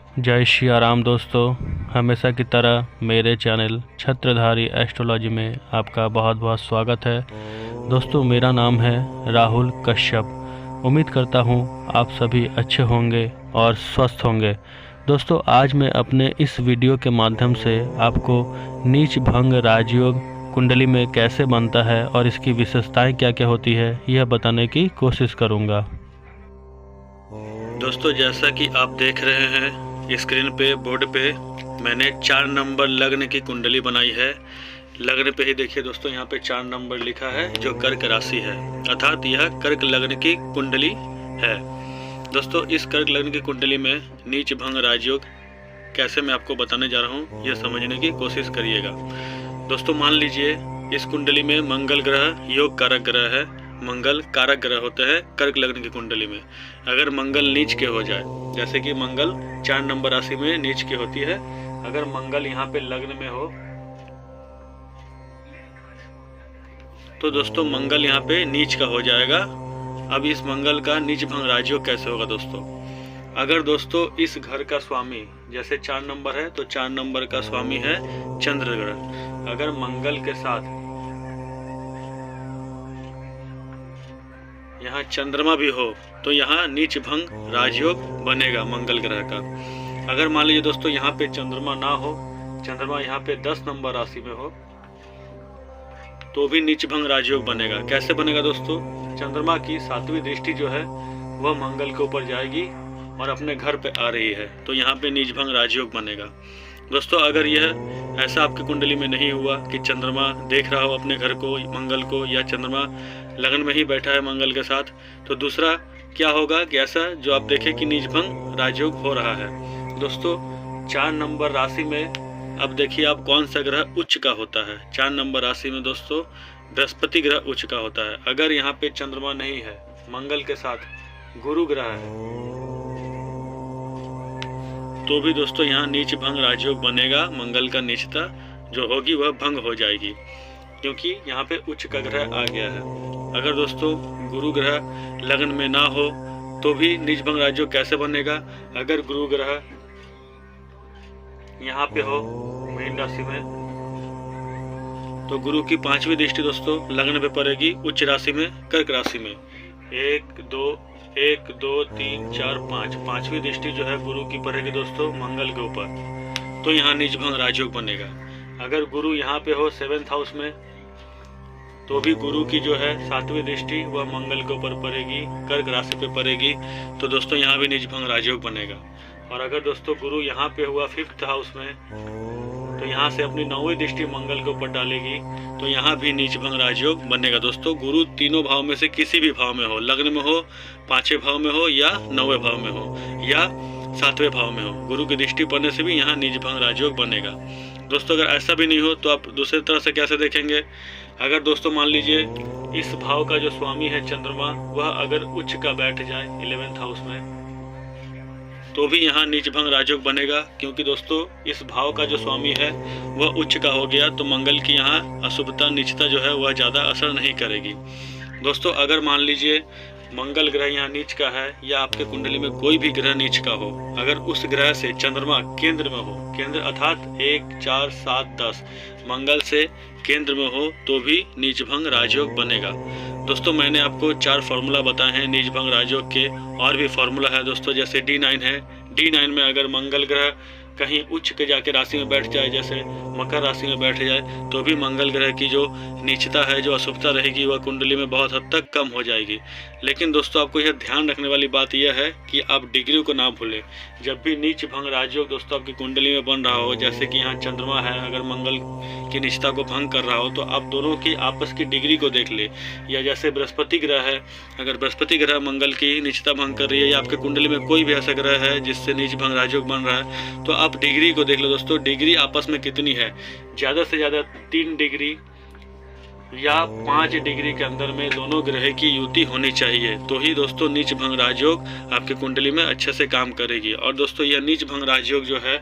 जय श्री राम दोस्तों। हमेशा की तरह मेरे चैनल छत्रधारी एस्ट्रोलॉजी में आपका बहुत बहुत स्वागत है। दोस्तों, मेरा नाम है राहुल कश्यप। उम्मीद करता हूँ आप सभी अच्छे होंगे और स्वस्थ होंगे। दोस्तों, आज मैं अपने इस वीडियो के माध्यम से आपको नीच भंग राजयोग कुंडली में कैसे बनता है और इसकी विशेषताएं क्या क्या होती है यह बताने की कोशिश करूँगा। दोस्तों, जैसा कि आप देख रहे हैं स्क्रीन पे बोर्ड पे मैंने 4 नंबर लग्न की कुंडली बनाई है। लग्न पे ही देखिए दोस्तों, यहाँ पे 4 नंबर लिखा है जो कर्क राशि है, अर्थात यह कर्क लग्न की कुंडली है। दोस्तों, इस कर्क लग्न की कुंडली में नीच भंग राजयोग कैसे मैं आपको बताने जा रहा हूँ, यह समझने की कोशिश करिएगा। दोस्तों, मान लीजिए इस कुंडली में मंगल ग्रह योग कारक ग्रह है। मंगल कारक ग्रह होते हैं कर्क लग्न की कुंडली में। अगर मंगल नीच के हो जाए, जैसे कि मंगल 4 नंबर राशि में नीच की होती है, अगर मंगल यहाँ पे लग्न में हो तो दोस्तों मंगल यहाँ पे नीच का हो जाएगा। अब इस मंगल का नीच भंग राजयोग कैसे होगा दोस्तों? अगर दोस्तों इस घर का स्वामी जैसे 4 नंबर है तो 4 नंबर का स्वामी है चंद्र ग्रह। अगर मंगल के साथ यहाँ चंद्रमा भी हो तो यहाँ नीच भंग राजयोग बनेगा मंगल ग्रह का। अगर मान लीजिए दोस्तों यहाँ पे चंद्रमा ना हो, चंद्रमा यहाँ पे 10 नंबर राशि में हो तो भी नीच भंग राजयोग बनेगा। कैसे बनेगा दोस्तों? चंद्रमा की 7वीं दृष्टि जो है वह मंगल के ऊपर जाएगी और अपने घर पे आ रही है तो यहाँ पे नीच भंग राजयोग बनेगा। दोस्तों, अगर यह ऐसा आपकी कुंडली में नहीं हुआ कि चंद्रमा देख रहा हो अपने घर को, मंगल को, या चंद्रमा लगन में ही बैठा है मंगल के साथ, तो दूसरा क्या होगा कि ऐसा जो आप देखें कि नीच भंग राजयोग हो रहा है। दोस्तों, 4 नंबर राशि में अब देखिए आप कौन सा ग्रह उच्च का होता है। 4 नंबर राशि में दोस्तों बृहस्पति ग्रह उच्च का होता है। अगर यहाँ पे चंद्रमा नहीं है, मंगल के साथ गुरु ग्रह है, तो भी दोस्तों यहाँ नीच भंग राजयोग बनेगा। मंगल का नीचता जो होगी वह भंग हो जाएगी, क्योंकि यहाँ पे उच्च का ग्रह आ गया है। अगर दोस्तों गुरु ग्रह लग्न में ना हो तो भी नीच भंग राजयोग कैसे बनेगा? अगर गुरु ग्रह यहाँ पे हो मीन राशि में तो गुरु की 5वीं दृष्टि दोस्तों लग्न पे पड़ेगी उच्च राशि में कर्क राशि में। 1 2 3 4 5 5वीं दृष्टि जो है गुरु की पड़ेगी दोस्तों मंगल के ऊपर, तो यहाँ नीच भंग राजयोग बनेगा। अगर गुरु यहाँ पे हो 7th हाउस में तो भी गुरु की जो है 7वीं दृष्टि वह मंगल के ऊपर पड़ेगी, कर्क राशि पे पड़ेगी, तो दोस्तों यहाँ भी नीच भंग राजयोग बनेगा। और अगर दोस्तों गुरु यहाँ पे हुआ 5th हाउस में तो यहाँ से अपनी 9वीं दृष्टि मंगल के ऊपर डालेगी, तो यहाँ भी नीच भंग राजयोग बनेगा। दोस्तों, गुरु तीनों भाव में से किसी भी भाव में हो, लग्न में हो, 5वें भाव में हो, या 9वें भाव में हो, या 7वें भाव में हो, गुरु की दृष्टि पड़ने से भी यहाँ नीच भंग राजयोग बनेगा। दोस्तों, अगर ऐसा भी नहीं हो तो आप दूसरी तरह से कैसे देखेंगे? अगर दोस्तों मान लीजिए इस भाव का जो स्वामी है चंद्रमा, वह अगर उच्च का बैठ जाए 11th हाउस में तो भी यहाँ नीच भंग राजयोग बनेगा, क्योंकि दोस्तों इस भाव का जो स्वामी है वह उच्च का हो गया, तो मंगल की यहाँ अशुभता नीचता जो है वह ज़्यादा असर नहीं करेगी। दोस्तों, अगर मान लीजिए मंगल ग्रह यहाँ नीच का है या आपके कुंडली में कोई भी ग्रह नीच का हो, अगर उस ग्रह से चंद्रमा केंद्र में हो, केंद्र अर्थात 1 4 7 10 मंगल से केंद्र में हो तो भी नीच भंग राजयोग बनेगा। दोस्तों, मैंने आपको 4 फार्मूला बताए हैं नीच भंग राजयोग के, और भी फार्मूला है दोस्तों, जैसे D9 है। D9 में अगर मंगल ग्रह कहीं उच्च के जाके राशि में बैठ जाए, जैसे मकर राशि में बैठ जाए, तो भी मंगल ग्रह की जो नीचता है, जो अशुभता रहेगी, वह कुंडली में बहुत हद तक कम हो जाएगी। लेकिन दोस्तों आपको यह ध्यान रखने वाली बात यह है कि आप डिग्री को ना भूलें। जब भी नीच भंग राजयोग दोस्तों आपकी कुंडली में बन रहा हो, जैसे कि यहाँ चंद्रमा है, अगर मंगल की निचता को भंग कर रहा हो, तो आप दोनों की आपस की डिग्री को देख ले। या जैसे बृहस्पति ग्रह है, अगर बृहस्पति ग्रह मंगल की निचता भंग कर रही है, या आपके कुंडली में कोई भी ऐसा ग्रह है जिससे नीच भंग राजयोग बन रहा है, तो आप डिग्री को देख लो दोस्तों, डिग्री आपस में कितनी है। ज़्यादा से ज़्यादा 3 डिग्री या 5 डिग्री के अंदर में दोनों ग्रह की युति होनी चाहिए, तो ही दोस्तों नीच भंग राजयोग आपके कुंडली में अच्छे से काम करेगी। और दोस्तों यह नीच भंग राजयोग जो है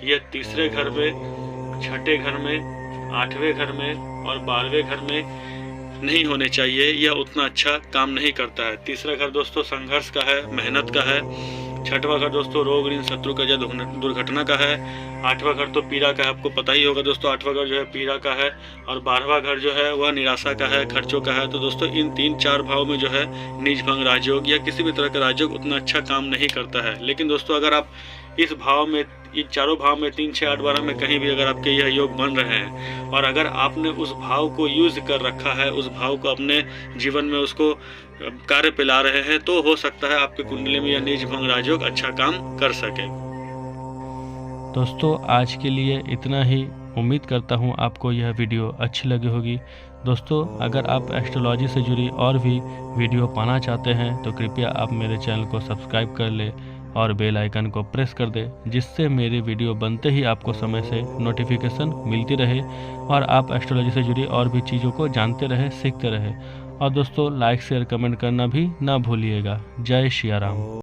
यह 3रे घर में, 6ठे घर में, 8वें घर में और 12वें घर में नहीं होने चाहिए। यह उतना अच्छा काम नहीं करता है। 3रा घर दोस्तों संघर्ष का है, मेहनत का है, छठवां घर दोस्तों रोग ऋण शत्रु का दुर्घटना का है। आठवां घर तो पीड़ा का है, आपको पता ही होगा दोस्तों, आठवां घर जो है पीड़ा का है। और 12वां घर जो है वह निराशा का है, खर्चों का है। तो दोस्तों इन 3-4 भाव में जो है नीच भंग राजयोग या किसी भी तरह का राजयोग उतना अच्छा काम नहीं करता है। लेकिन दोस्तों अगर आप इस भाव में, इन चारों भाव में 3, 6, 8, 12 में कहीं भी अगर आपके यह योग बन रहे हैं और अगर आपने उस भाव को यूज कर रखा है, उस भाव को अपने जीवन में उसको कार्य पे ला रहे हैं, तो हो सकता है आपके कुंडली में यह नीच भंग राजयोग अच्छा काम कर सके। दोस्तों आज के लिए इतना ही। उम्मीद करता हूँ आपको यह वीडियो अच्छी लगी होगी। दोस्तों अगर आप एस्ट्रोलॉजी से जुड़ी और भी वीडियो पाना चाहते हैं तो कृपया आप मेरे चैनल को सब्सक्राइब कर ले और बेल आइकन को प्रेस कर दे, जिससे मेरे वीडियो बनते ही आपको समय से नोटिफिकेशन मिलती रहे और आप एस्ट्रोलॉजी से जुड़ी और भी चीज़ों को जानते रहे, सीखते रहे। और दोस्तों लाइक शेयर कमेंट करना भी ना भूलिएगा। जय श्री राम।